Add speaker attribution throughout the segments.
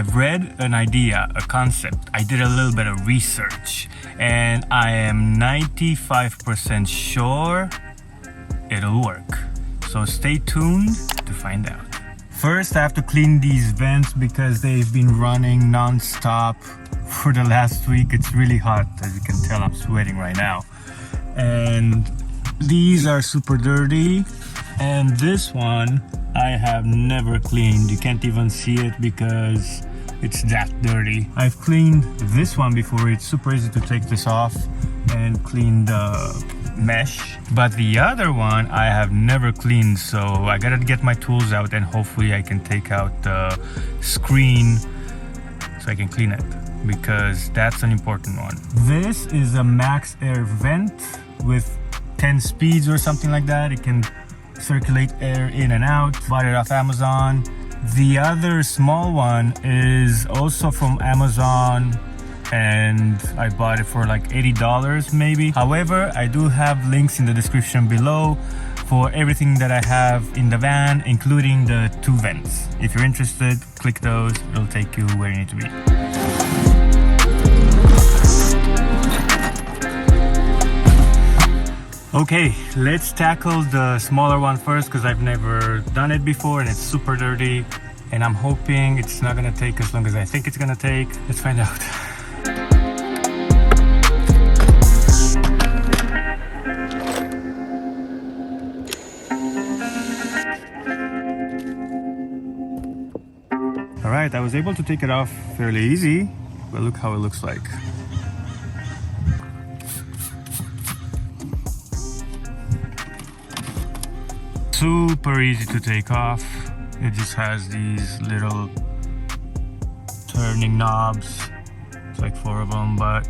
Speaker 1: I've read an idea, a concept. I did a little bit of research and I am 95% sure it'll work. So stay tuned to find out. First, I have to clean these vents because they've been running non-stop for the last week. It's really hot, as you can tell. I'm sweating right now. And these are super dirty. And this one I have never cleaned. You can't even see it because it's that dirty. I've cleaned this one before. It's super easy to take this off and clean the mesh, but the other one I have never cleaned, so I gotta get my tools out and hopefully I can take out the screen so I can clean it, because that's an important one. This is a max air vent with 10 speeds or something like that. It can circulate air in and out. Bought it off Amazon. The other small one is also from Amazon and I bought it for like $80 maybe. However, I do have links in the description below for everything that I have in the van, including the 2 vents. If you're interested, click those. It'll take you where you need to be. Okay, let's tackle the smaller one first because I've never done it before and it's super dirty. And I'm hoping it's not gonna take as long as I think it's gonna take. Let's find out. Alright, I was able to take it off fairly easy, but look how it looks like. Super easy to take off. It just has these little turning knobs. It's like 4 of them, but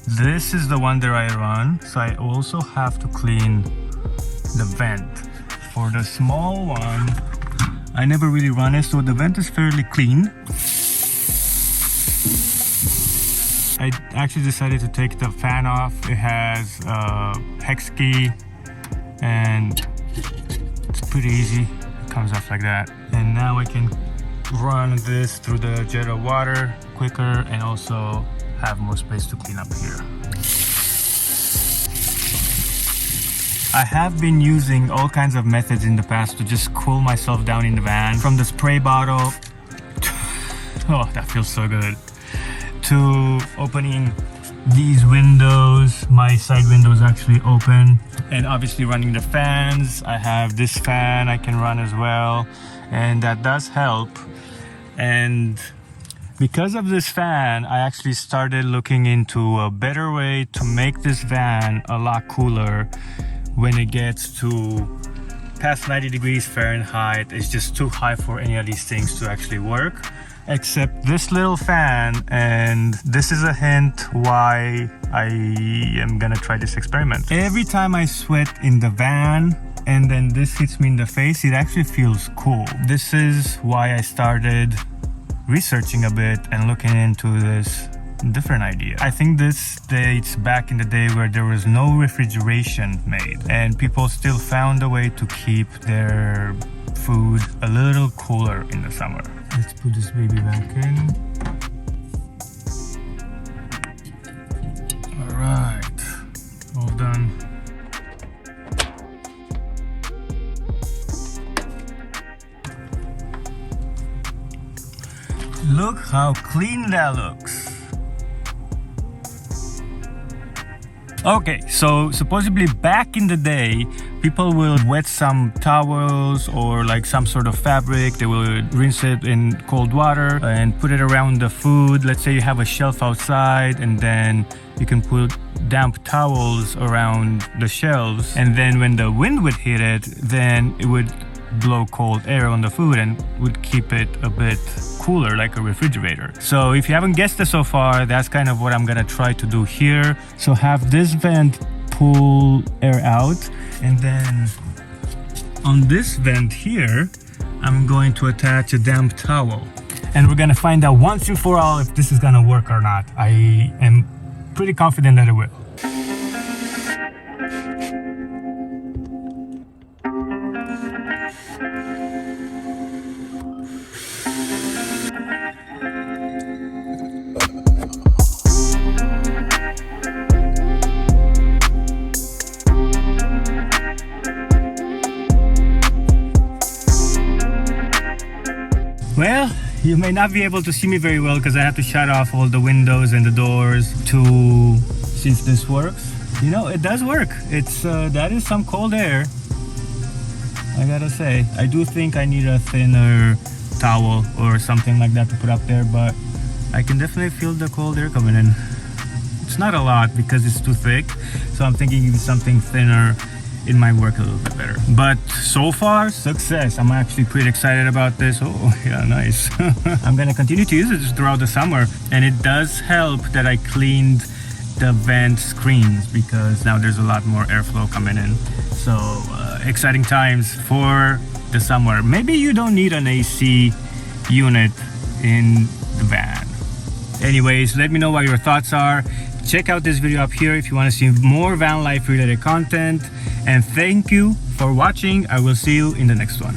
Speaker 1: this is the one that I run, so I also have to clean the vent. For the small one, I never really run it, so the vent is fairly clean. I actually decided to take the fan off. It has a hex key and it's pretty easy. It comes off like that. And now I can run this through the jet of water quicker and also have more space to clean up here. I have been using all kinds of methods in the past to just cool myself down in the van. From the spray bottle, oh, that feels so good, to opening these windows. My side window is actually open. And obviously running the fans. I have this fan I can run as well, and that does help. And because of this fan, I actually started looking into a better way to make this van a lot cooler when it gets to past 90 degrees Fahrenheit. It's just too high for any of these things to actually work, except this little fan. And this is a hint why I am gonna try this experiment. Every time I sweat in the van and then this hits me in the face, it actually feels cool. This is why I started researching a bit and looking into this different idea. I think this dates back in the day where there was no refrigeration made and people still found a way to keep their food a little cooler in the summer. Let's put this baby back in. All right, all done. Look how clean that looks. Okay, so supposedly back in the day, people will wet some towels or like some sort of fabric. They will rinse it in cold water and put it around the food. Let's say you have a shelf outside and then you can put damp towels around the shelves. And then when the wind would hit it, then it would blow cold air on the food and would keep it a bit cooler, like a refrigerator. So if you haven't guessed it so far, that's kind of what I'm gonna try to do here. So have this vent pull air out, and then on this vent here, I'm going to attach a damp towel. And we're gonna find out once and for all if this is gonna work or not. I am pretty confident that it will. Well, you may not be able to see me very well because I have to shut off all the windows and the doors to see if this works. You know, it does work. It's that is some cold air, I gotta say. I do think I need a thinner towel or something like that to put up there, but I can definitely feel the cold air coming in. It's not a lot because it's too thick, so I'm thinking maybe something thinner, it might work a little bit better. But so far, success. I'm actually pretty excited about this. Oh yeah, nice. I'm gonna continue to use it throughout the summer, and it does help that I cleaned the vent screens because now there's a lot more airflow coming in. So exciting times for the summer. Maybe you don't need an AC unit in the van. Anyways, let me know what your thoughts are. Check out this video up here if you want to see more van life related content. And thank you for watching. I will see you in the next one.